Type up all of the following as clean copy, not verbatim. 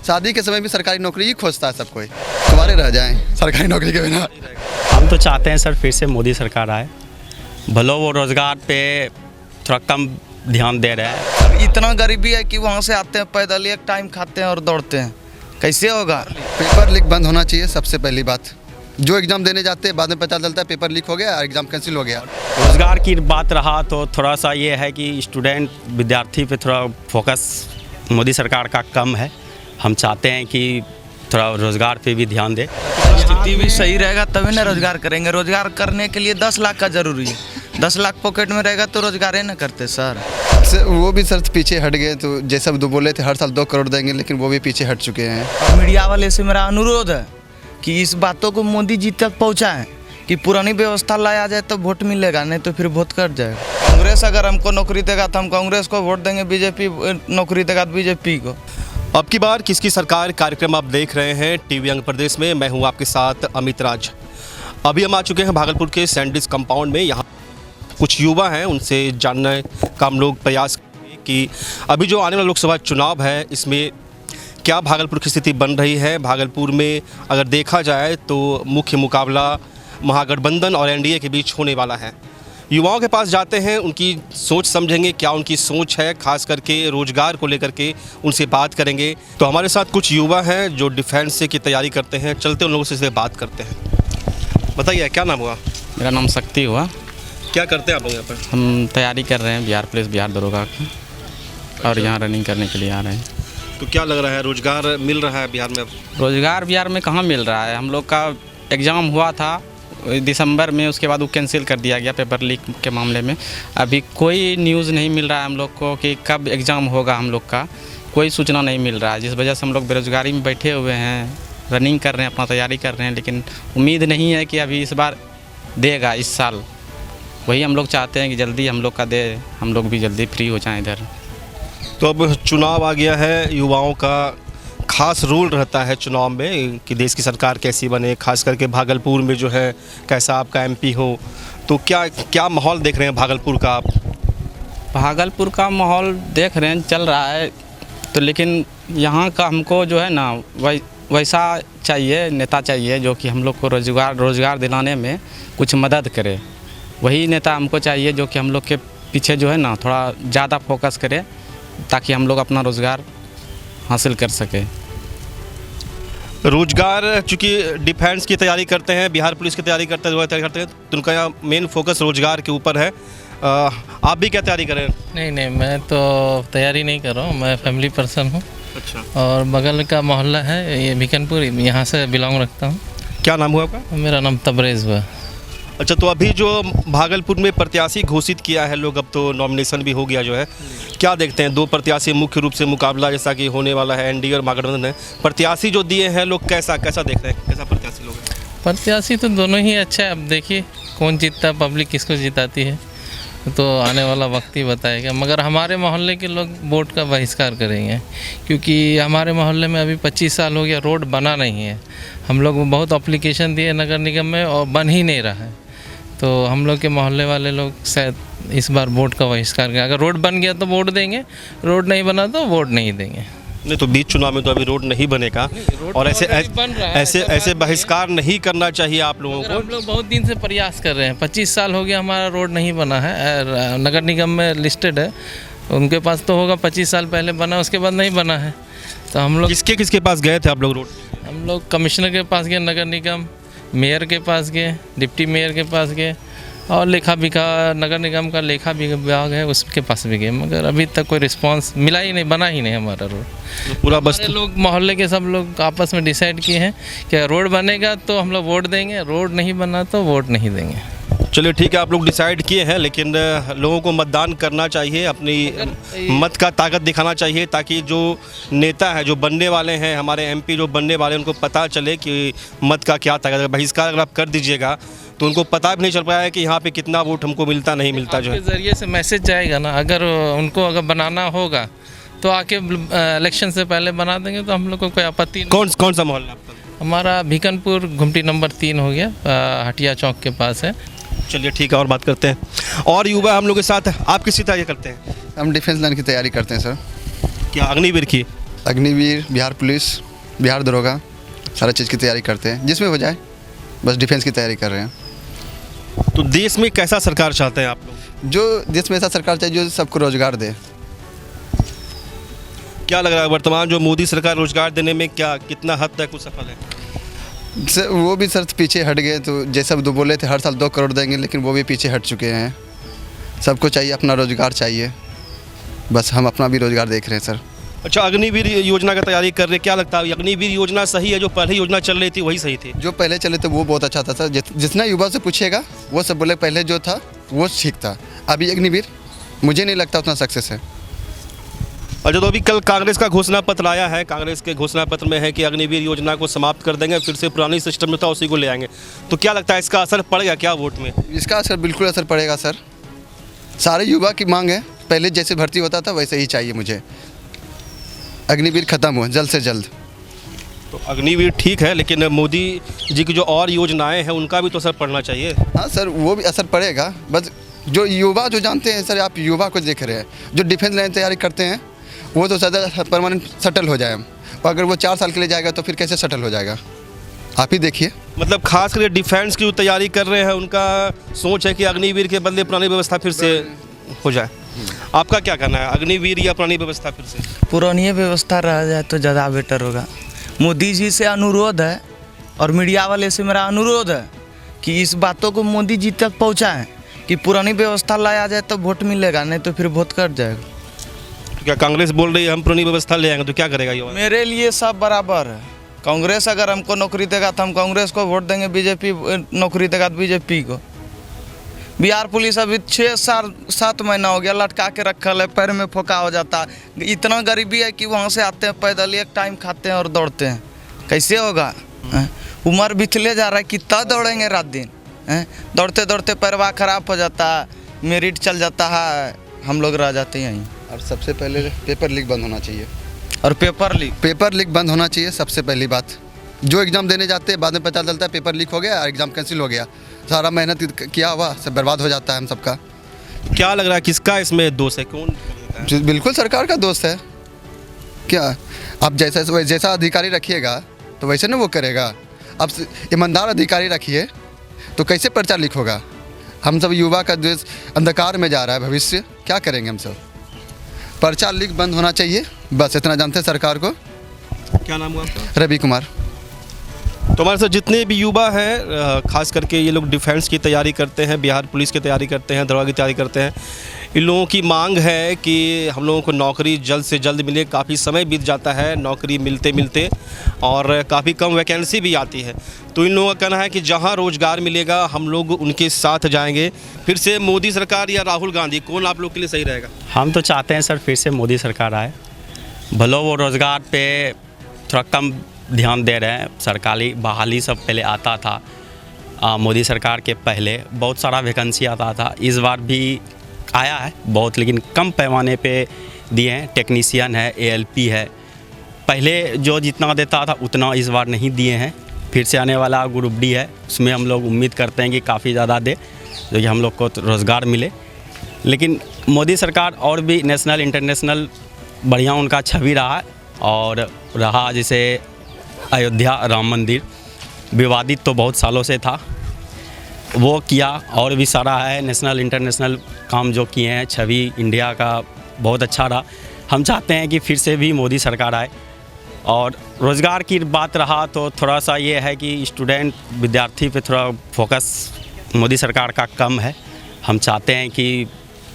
शादी के समय भी सरकारी नौकरी ही खोजता है सब कोई, कुंवारे रह जाएं सरकारी नौकरी के बिना। हम तो चाहते हैं सर फिर से मोदी सरकार आए, भले वो रोज़गार पे थोड़ा कम ध्यान दे रहे हैं। अब इतना गरीबी है कि वहाँ से आते हैं पैदल, एक टाइम खाते हैं और दौड़ते हैं, कैसे होगा? पेपर लीक बंद होना चाहिए सबसे पहली बात। जो एग्ज़ाम देने जाते हैं बाद में पता चलता है पेपर लीक हो गया और एग्ज़ाम कैंसिल हो गया। रोज़गार की बात रहा तो थोड़ा सा ये है कि स्टूडेंट विद्यार्थी पे थोड़ा फोकस मोदी सरकार का कम है। हम चाहते हैं कि थोड़ा रोज़गार पे भी ध्यान दे। स्थिति भी सही रहेगा तभी ना रोज़गार करेंगे। रोज़गार करने के लिए 10 लाख का ज़रूरी है। 10 लाख पॉकेट में रहेगा तो रोज़गार ही ना करते सर। वो भी सर पीछे हट गए, तो जैसा बोले थे हर साल 2 करोड़ देंगे, लेकिन वो भी पीछे हट चुके हैं। और मीडिया वाले से मेरा अनुरोध है कि इस बातों को मोदी जी तक पहुँचाएँ कि पुरानी व्यवस्था लाया जाए तो वोट मिलेगा, नहीं तो फिर वोट कट जाएगा। कांग्रेस अगर हमको नौकरी देगा तो हम कांग्रेस को वोट देंगे, बीजेपी नौकरी देगा तो बीजेपी को। अब की बार किसकी सरकार कार्यक्रम आप देख रहे हैं टीवी अंग प्रदेश में। मैं हूं आपके साथ अमित राज। अभी हम आ चुके हैं भागलपुर के सैंडविच कंपाउंड में। यहाँ कुछ युवा हैं, उनसे जानने का हम लोग प्रयास करेंगे कि अभी जो आने वाला लोकसभा चुनाव है इसमें क्या भागलपुर की स्थिति बन रही है। भागलपुर में अगर देखा जाए तो मुख्य मुकाबला महागठबंधन और एनडीए के बीच होने वाला है। युवाओं के पास जाते हैं, उनकी सोच समझेंगे, क्या उनकी सोच है, खास करके रोजगार को लेकर के उनसे बात करेंगे। तो हमारे साथ कुछ युवा हैं जो डिफेंस की तैयारी करते हैं। चलते उन लोगों से बात करते हैं। बताइए क्या नाम हुआ? मेरा नाम शक्ति हुआ। क्या करते हैं आप लोग यहाँ पर? हम तैयारी कर रहे हैं बिहार पुलिस, बिहार दरोगा की, और यहाँ रनिंग करने के लिए आ रहे हैं। तो क्या लग रहा है, रोजगार मिल रहा है बिहार में? रोजगार बिहार में कहाँ मिल रहा है। हम लोग का एग्ज़ाम हुआ था दिसंबर में, उसके बाद वो कैंसिल कर दिया गया पेपर लीक के मामले में। अभी कोई न्यूज़ नहीं मिल रहा है हम लोग को कि कब एग्ज़ाम होगा। हम लोग का कोई सूचना नहीं मिल रहा है, जिस वजह से हम लोग बेरोजगारी में बैठे हुए हैं। रनिंग कर रहे हैं, अपना तैयारी कर रहे हैं, लेकिन उम्मीद नहीं है कि अभी इस बार देगा इस साल। वही हम लोग चाहते हैं कि जल्दी हम लोग का दे, हम लोग भी जल्दी फ्री हो जाएं इधर। तो अब चुनाव आ गया है, युवाओं का खास रोल रहता है चुनाव में कि देश की सरकार कैसी बने, खास करके भागलपुर में जो है कैसा आपका एमपी हो। तो क्या माहौल देख रहे हैं भागलपुर का आप? भागलपुर का माहौल देख रहे हैं, चल रहा है तो, लेकिन यहाँ का हमको जो है ना वैसा चाहिए, नेता चाहिए जो कि हम लोग को रोज़गार दिलाने में कुछ मदद करे। वही नेता हमको चाहिए जो कि हम लोग के पीछे जो है ना थोड़ा ज़्यादा फोकस करे, ताकि हम लोग अपना रोज़गार हासिल कर सके। रोजगार, चूँकि डिफेंस की तैयारी करते हैं, बिहार पुलिस की तैयारी करते हैं, तो उनका यहाँ मेन फोकस रोजगार के ऊपर है। आप भी क्या तैयारी करें? नहीं, मैं तो तैयारी नहीं कर रहा हूँ। मैं फैमिली पर्सन हूँ। अच्छा। और बगल का मोहल्ला है ये भिकनपुर, यहाँ से बिलोंग रखता हूँ। क्या नाम हुआ आपका? मेरा नाम तबरेज़ हुआ। अच्छा, तो अभी जो भागलपुर में प्रत्याशी घोषित किया है लोग, अब तो नॉमिनेशन भी हो गया जो है, क्या देखते हैं? 2 प्रत्याशी मुख्य रूप से मुकाबला जैसा कि होने वाला है, एनडीए और महागठबंधन है। प्रत्याशी जो दिए हैं लोग कैसा देख रहे हैं, कैसा प्रत्याशी लोग हैं? प्रत्याशी तो दोनों ही अच्छा है। अब देखिए कौन जीतता, पब्लिक किसको जिताती है तो आने वाला वक्त ही बताएगा। मगर हमारे मोहल्ले के लोग वोट का बहिष्कार करेंगे, क्योंकि हमारे मोहल्ले में अभी 25 साल हो गया रोड बना नहीं है। हम लोग बहुत एप्लीकेशन दिए नगर निगम में और बन ही नहीं रहा है। तो हम लोग के मोहल्ले वाले लोग शायद इस बार वोट का बहिष्कार करें। अगर रोड बन गया तो वोट देंगे, रोड नहीं बना तो वोट नहीं देंगे। नहीं, तो बीच चुनाव में तो अभी रोड नहीं बनेगा, और ऐसे बहिष्कार नहीं करना चाहिए आप लोगों को। हम लोग बहुत दिन से प्रयास कर रहे हैं। 25 साल हो गया हमारा रोड नहीं बना है। नगर निगम में लिस्टेड है, उनके पास तो होगा 25 साल पहले बना, उसके बाद नहीं बना है। तो हम लोग किसके पास गए थे आप लोग रोड? हम लोग कमिश्नर के पास गए, नगर निगम, मेयर के पास गए, डिप्टी मेयर के पास गए, और लेखा नगर निगम का लेखा विभाग है उसके पास भी गए, मगर अभी तक कोई रिस्पांस मिला ही नहीं, बना ही नहीं हमारा रोड। तो पूरा बस लोग मोहल्ले के सब लोग आपस में डिसाइड किए हैं कि रोड बनेगा तो हम लोग वोट देंगे, रोड नहीं बना तो वोट नहीं देंगे। चलिए ठीक है, आप लोग डिसाइड किए हैं, लेकिन लोगों को मतदान करना चाहिए, अपनी मत का ताकत दिखाना चाहिए, ताकि जो नेता है, जो बनने वाले हैं, हमारे एमपी जो बनने वाले हैं, उनको पता चले कि मत का क्या ताकत है। बहिष्कार अगर आप कर दीजिएगा तो उनको पता भी नहीं चल पाया है कि यहाँ पे कितना वोट हमको मिलता नहीं मिलता। जो है जरिए से मैसेज जाएगा ना, अगर उनको बनाना होगा तो आके इलेक्शन से पहले बना देंगे, तो हम लोग को कोई आपत्ति नहीं। कौन सा मोहल्ला आपका? हमारा भिकनपुर घुमटी नंबर 3 हो गया, हटिया चौक के पास है। चलिए ठीक है, और बात करते हैं। और युवा हम लोग के साथ, आप किसी तैयारी करते हैं? हम डिफेंस लाइन की तैयारी करते हैं सर। क्या अग्निवीर की? अग्निवीर, बिहार पुलिस, बिहार दरोगा, सारा चीज़ की तैयारी करते हैं, जिसमें हो जाए, बस डिफेंस की तैयारी कर रहे हैं। तो देश में कैसा सरकार चाहते हैं आप लोग? जो देश में ऐसा सरकार चाहिए जो सबको रोजगार दे। क्या लग रहा है वर्तमान जो मोदी सरकार रोजगार देने में क्या कितना हद तक वो सफल है? सर वो भी सर पीछे हट गए, तो जैसा दो बोले थे हर साल 2 करोड़ देंगे, लेकिन वो भी पीछे हट चुके हैं। सबको चाहिए अपना रोजगार चाहिए, बस हम अपना भी रोजगार देख रहे हैं सर। अच्छा, अग्निवीर योजना का तैयारी कर रहे, क्या लगता है अग्निवीर योजना सही है? जो पहले योजना चल रही थी वही सही थी? जो पहले चले थे वो बहुत अच्छा था सर, जितना युवा से पूछेगा वो सब बोले पहले जो था वो ठीक था। अभी अग्निवीर मुझे नहीं लगता उतना सक्सेस है। अच्छा, तो अभी कल कांग्रेस का घोषणा पत्र आया है। कांग्रेस के घोषणा पत्र में है कि अग्निवीर योजना को समाप्त कर देंगे, फिर से पुरानी सिस्टम जो था उसी को ले आएंगे। तो क्या लगता है इसका असर पड़ेगा क्या वोट में? इसका असर बिल्कुल असर पड़ेगा सर। सारे युवा की मांग है, पहले जैसे भर्ती होता था वैसे ही चाहिए मुझे। अग्निवीर खत्म हो जल्द से जल्द। तो अग्निवीर ठीक है, लेकिन मोदी जी की जो और योजनाएं हैं उनका भी तो असर पड़ना चाहिए। हाँ सर, वो भी असर पड़ेगा, बस जो युवा जो जानते हैं सर, आप युवा को देख रहे हैं जो डिफेंस लाइन तैयारी करते हैं वो तो सदा परमानेंट सेटल हो जाए हम, और अगर वो 4 साल के लिए जाएगा तो फिर कैसे सेटल हो जाएगा, आप ही देखिए। मतलब खास करके डिफेंस की जो तैयारी कर रहे हैं उनका सोच है कि अग्निवीर के बदले पुरानी व्यवस्था फिर से हो जाए। आपका क्या कहना है, अग्निवीर या पुरानी व्यवस्था फिर से? पुरानी व्यवस्था रह जाए तो ज़्यादा बेटर होगा। मोदी जी से अनुरोध है और मीडिया वाले से मेरा अनुरोध है कि इस बातों को मोदी जी तक पहुँचाएँ कि पुरानी व्यवस्था लाया जाए तो वोट मिलेगा, नहीं तो फिर वोट कट जाएगा। क्या कांग्रेस बोल रही है हम पुरानी व्यवस्था ले आएंगे, तो क्या करेगा ये? मेरे लिए सब बराबर है। कांग्रेस अगर हमको नौकरी देगा तो हम कांग्रेस को वोट देंगे, बीजेपी नौकरी देगा तो बीजेपी को। बिहार पुलिस अभी 6-7 महीना हो गया लटका के रखल है, पैर में फोका हो जाता है। इतना गरीबी है कि वहाँ से आते हैं पैदल, एक टाइम खाते हैं और दौड़ते हैं, कैसे होगा? उम्र बितले जा रहा है, कितना दौड़ेंगे रात दिन? दौड़ते दौड़ते पैरवा खराब हो जाता है, मेरिट चल जाता है, हम लोग रह जाते हैं यहीं। और सबसे पहले पेपर लीक बंद होना चाहिए। और पेपर लीक बंद होना चाहिए सबसे पहली बात। जो एग्ज़ाम देने जाते हैं बाद में पता चलता है पेपर लीक हो गया और एग्ज़ाम कैंसिल हो गया, सारा मेहनत किया हुआ सब बर्बाद हो जाता है हम सबका। क्या लग रहा है किसका इसमें दोष है, कौन? बिल्कुल सरकार का दोस्त है। क्या आप जैसा अधिकारी रखिएगा तो वैसे ना वो करेगा। अब ईमानदार अधिकारी रखिए तो कैसे पर्चा लीक होगा? हम सब युवा का देश अंधकार में जा रहा है, भविष्य क्या करेंगे हम सब? पर्चा लीक बंद होना चाहिए, बस इतना जानते हैं सरकार को। क्या नाम हुआ आपका? रवि कुमार। तो हमारे साथ जितने भी युवा हैं, खास करके ये लोग डिफेंस की तैयारी करते हैं, बिहार पुलिस की तैयारी करते हैं, दरोगा की तैयारी करते हैं, इन लोगों की मांग है कि हम लोगों को नौकरी जल्द से जल्द मिले। काफ़ी समय बीत जाता है नौकरी मिलते मिलते और काफ़ी कम वैकेंसी भी आती है। तो इन लोगों का कहना है कि जहां रोज़गार मिलेगा हम लोग उनके साथ जाएंगे। फिर से मोदी सरकार या राहुल गांधी, कौन आप लोग के लिए सही रहेगा? हम तो चाहते हैं सर फिर से मोदी सरकार आए, भले वो रोज़गार पे थोड़ा कम ध्यान दे रहे हैं। सरकारी बहाली सब पहले आता था, मोदी सरकार के पहले बहुत सारा वैकेंसी आता था, इस बार भी आया है बहुत, लेकिन कम पैमाने पे दिए हैं। टेक्नीशियन है, ALP है, पहले जो जितना देता था उतना इस बार नहीं दिए हैं। फिर से आने वाला ग्रुप D है, उसमें हम लोग उम्मीद करते हैं कि काफ़ी ज़्यादा दे, जो कि हम लोग को रोज़गार मिले। लेकिन मोदी सरकार और भी नेशनल इंटरनेशनल बढ़िया उनका छवि रहा है, और रहा जैसे अयोध्या राम मंदिर विवादित तो बहुत सालों से था, वो किया, और भी सारा है नेशनल इंटरनेशनल काम जो किए हैं, छवि इंडिया का बहुत अच्छा रहा। हम चाहते हैं कि फिर से भी मोदी सरकार आए। और रोज़गार की बात रहा तो थोड़ा सा ये है कि स्टूडेंट विद्यार्थी पे थोड़ा फोकस मोदी सरकार का कम है। हम चाहते हैं कि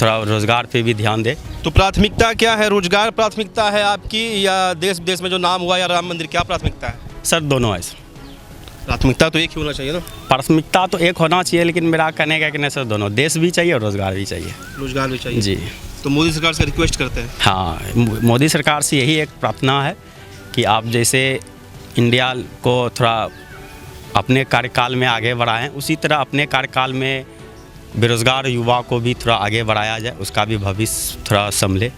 थोड़ा रोज़गार पे भी ध्यान दे। तो प्राथमिकता क्या है, रोजगार प्राथमिकता है आपकी या देश विदेश में जो नाम हुआ या राम मंदिर, क्या प्राथमिकता है? सर दोनों है। प्राथमिकता तो एक ही होना चाहिए ना? प्राथमिकता तो एक होना चाहिए, लेकिन मेरा कहने का कि नहीं सर, दोनों, देश भी चाहिए और रोज़गार भी चाहिए। रोजगार भी चाहिए जी। तो मोदी सरकार से रिक्वेस्ट करते हैं। हाँ, मोदी सरकार से यही एक प्रार्थना है कि आप जैसे इंडिया को थोड़ा अपने कार्यकाल में आगे बढ़ाएं, उसी तरह अपने कार्यकाल में बेरोज़गार युवा को भी थोड़ा आगे बढ़ाया जाए, उसका भी भविष्य थोड़ा संभले।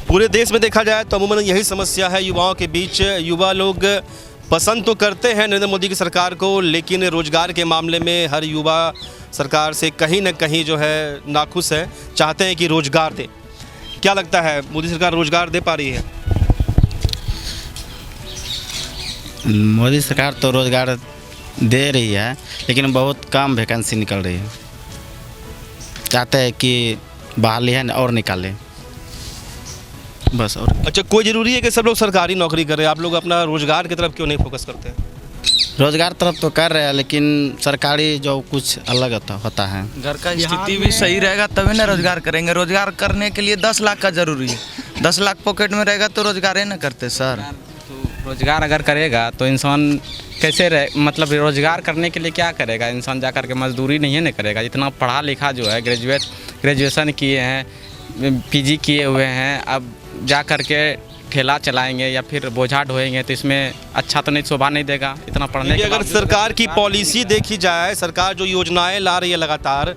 पूरे देश में देखा जाए तो अमूमन यही समस्या है युवाओं के बीच। युवा लोग पसंद तो करते हैं नरेंद्र मोदी की सरकार को, लेकिन रोज़गार के मामले में हर युवा सरकार से कहीं ना कहीं जो है नाखुश है, चाहते हैं कि रोज़गार दे। क्या लगता है मोदी सरकार रोज़गार दे पा रही है? मोदी सरकार तो रोज़गार दे रही है, लेकिन बहुत कम वैकेंसी निकल रही है। चाहते हैं कि बहाली है और निकाले, बस। और अच्छा, कोई ज़रूरी है कि सब लोग सरकारी नौकरी करें? आप लोग अपना रोज़गार की तरफ क्यों नहीं फोकस करते हैं? रोज़गार तरफ तो कर रहे हैं, लेकिन सरकारी जो कुछ अलग होता है। घर का स्थिति भी सही रहेगा तभी ना रोजगार करेंगे। रोजगार करने के लिए 10 लाख का जरूरी है। 10 लाख पॉकेट में रहेगा तो रोजगार ही ना करते सर। तो रोज़गार अगर करेगा तो इंसान कैसे रहे, मतलब रोज़गार करने के लिए क्या करेगा? इंसान जा कर के मजदूरी नहीं है ना करेगा। इतना पढ़ा लिखा जो है, ग्रेजुएशन किए हैं, पीजी किए हुए हैं, अब जा कर के ठेला चलाएंगे या फिर बोझा ढोएंगे तो इसमें अच्छा तो नहीं, शोभा नहीं देगा इतना पढ़ने के। अगर सरकार की पॉलिसी देखी जाए, सरकार जो योजनाएं ला रही है लगातार,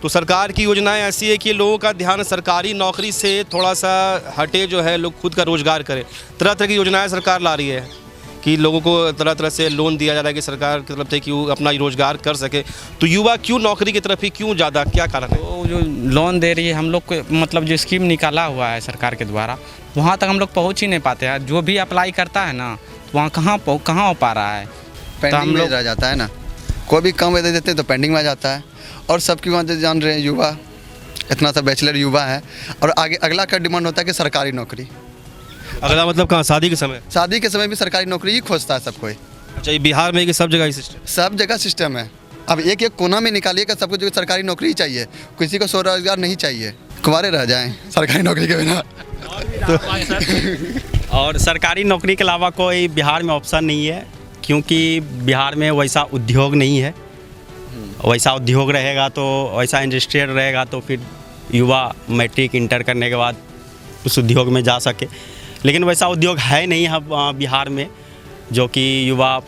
तो सरकार की योजनाएं ऐसी है कि लोगों का ध्यान सरकारी नौकरी से थोड़ा सा हटे, जो है लोग खुद का रोज़गार करें। तरह तरह की योजनाएं सरकार ला रही है कि लोगों को तरह तरह से लोन दिया जा रहा है कि सरकार की तरफ से कि वो अपना रोज़गार कर सके। तो युवा क्यों नौकरी की तरफ ही क्यों ज़्यादा, क्या कारण है? तो जो लोन दे रही है हम लोग को, मतलब जो स्कीम निकाला हुआ है सरकार के द्वारा, वहाँ तक हम लोग पहुँच ही नहीं पाते हैं। जो भी अप्लाई करता है ना, तो वहाँ कहाँ हो पा रहा है। पेंडिंग में रह जाता है ना। कोई भी काम दे देते हैं तो पेंडिंग में आ जाता है। और सबकी वहाँ से जान रहे हैं, युवा इतना सा बैचलर युवा है और आगे अगला का डिमांड होता है कि सरकारी नौकरी। अगला मतलब कहाँ? शादी के समय? शादी के समय भी सरकारी नौकरी ही खोजता है सब कोई। अच्छा, ये बिहार में कि सब जगह ही सिस्टम? सब जगह सिस्टम है। अब एक एक कोना में निकालिएगा, सबको जो सरकारी नौकरी ही चाहिए, किसी को स्वरोजगार नहीं चाहिए। कुंवारे रह जाएं सरकारी नौकरी के बिना। और सरकारी नौकरी के अलावा कोई बिहार में ऑप्शन नहीं है, क्योंकि बिहार में वैसा उद्योग नहीं है। वैसा उद्योग रहेगा तो, वैसा इंडस्ट्रियल रहेगा तो फिर युवा मैट्रिक इंटर करने के बाद उस उद्योग में जा सके, लेकिन वैसा उद्योग है नहीं है बिहार में, जो कि युवा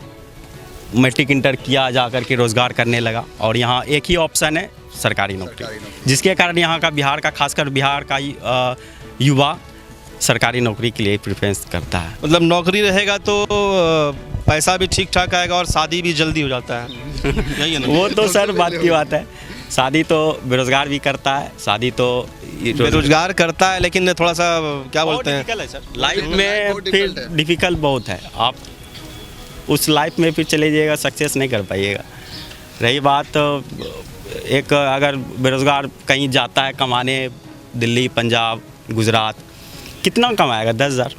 मैट्रिक इंटर किया जा कर के रोज़गार करने लगा। और यहाँ एक ही ऑप्शन है, सरकारी नौकरी, जिसके कारण यहाँ का बिहार का, खासकर बिहार का युवा सरकारी नौकरी के लिए प्रेफरेंस करता है। मतलब नौकरी रहेगा तो पैसा भी ठीक ठाक आएगा और शादी भी जल्दी हो जाता है। यही है ना? वो तो सर बात की बात है। शादी तो बेरोजगार भी करता है, शादी तो बेरोजगार करता है, लेकिन थोड़ा सा क्या बोलते हैं, लाइफ में फिर डिफ़िकल्ट बहुत है। आप उस लाइफ में फिर चले जाइएगा, सक्सेस नहीं कर पाइएगा। रही बात एक, अगर बेरोजगार कहीं जाता है कमाने, दिल्ली, पंजाब, गुजरात, कितना कमाएगा? 10,000।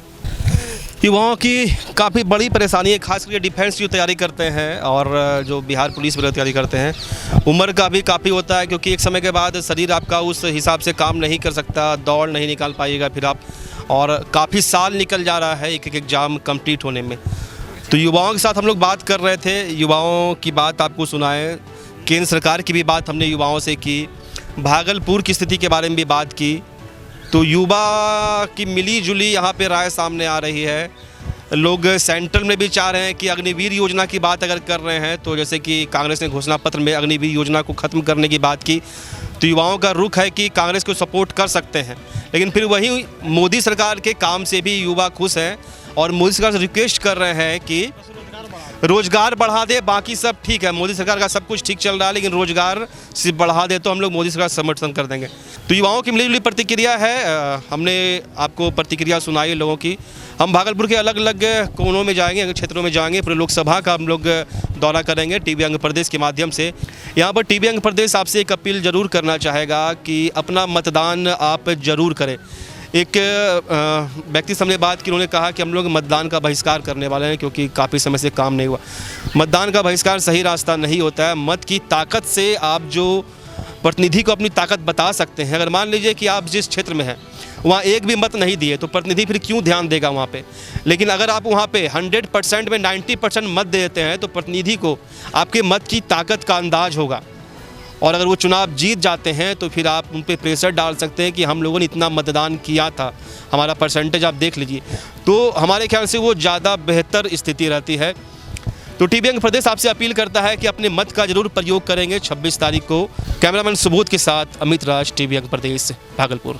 युवाओं की काफ़ी बड़ी परेशानी है, खास करके डिफेंस की तैयारी करते हैं और जो बिहार पुलिस वगैरह तैयारी करते हैं। उम्र का भी काफ़ी होता है, क्योंकि एक समय के बाद शरीर आपका उस हिसाब से काम नहीं कर सकता, दौड़ नहीं निकाल पाइएगा फिर आप, और काफ़ी साल निकल जा रहा है एक एक एग्ज़ाम कंप्लीट होने में। तो युवाओं के साथ हम लोग बात कर रहे थे, युवाओं की बात आपको सुनाएं, केंद्र सरकार की भी बात हमने युवाओं से की, भागलपुर की स्थिति के बारे में भी बात की। तो युवा की मिली जुली यहाँ पे राय सामने आ रही है। लोग सेंट्रल में भी चाह रहे हैं कि अग्निवीर योजना की बात अगर कर रहे हैं, तो जैसे कि कांग्रेस ने घोषणा पत्र में अग्निवीर योजना को ख़त्म करने की बात की, तो युवाओं का रुख है कि कांग्रेस को सपोर्ट कर सकते हैं। लेकिन फिर वही मोदी सरकार के काम से भी युवा खुश हैं और मोदी सरकार से रिक्वेस्ट कर रहे हैं कि रोज़गार बढ़ा दे, बाकी सब ठीक है, मोदी सरकार का सब कुछ ठीक चल रहा है, लेकिन रोज़गार सिर्फ बढ़ा दे तो हम लोग मोदी सरकार समर्थन कर देंगे। तो युवाओं की मिली प्रतिक्रिया है, हमने आपको प्रतिक्रिया सुनाई लोगों की। हम भागलपुर के अलग अलग कोनों में जाएंगे, क्षेत्रों में जाएंगे, पूरे लोकसभा का हम लोग दौरा करेंगे टीवी अंग प्रदेश के माध्यम से। यहाँ पर टीवी अंग प्रदेश आपसे एक अपील ज़रूर करना चाहेगा कि अपना मतदान आप ज़रूर करें। एक व्यक्ति से हमने बात की, उन्होंने कहा कि हम लोग मतदान का बहिष्कार करने वाले हैं क्योंकि काफ़ी समय से काम नहीं हुआ। मतदान का बहिष्कार सही रास्ता नहीं होता है। मत की ताकत से आप जो प्रतिनिधि को अपनी ताकत बता सकते हैं। अगर मान लीजिए कि आप जिस क्षेत्र में हैं वहाँ एक भी मत नहीं दिए तो प्रतिनिधि फिर क्यों ध्यान देगा वहाँ पे। लेकिन अगर आप वहाँ पे 100% में 90% मत दे देते हैं तो प्रतिनिधि को आपके मत की ताकत का अंदाज होगा, और अगर वो चुनाव जीत जाते हैं तो फिर आप उन पर प्रेशर डाल सकते हैं कि हम लोगों ने इतना मतदान किया था, हमारा परसेंटेज आप देख लीजिए। तो हमारे ख्याल से वो ज़्यादा बेहतर स्थिति रहती है। तो टीवी अंग प्रदेश आपसे अपील करता है कि अपने मत का जरूर प्रयोग करेंगे 26 तारीख को। कैमरामैन सुबोध के साथ अमित राज, टीवी अंग प्रदेश, भागलपुर।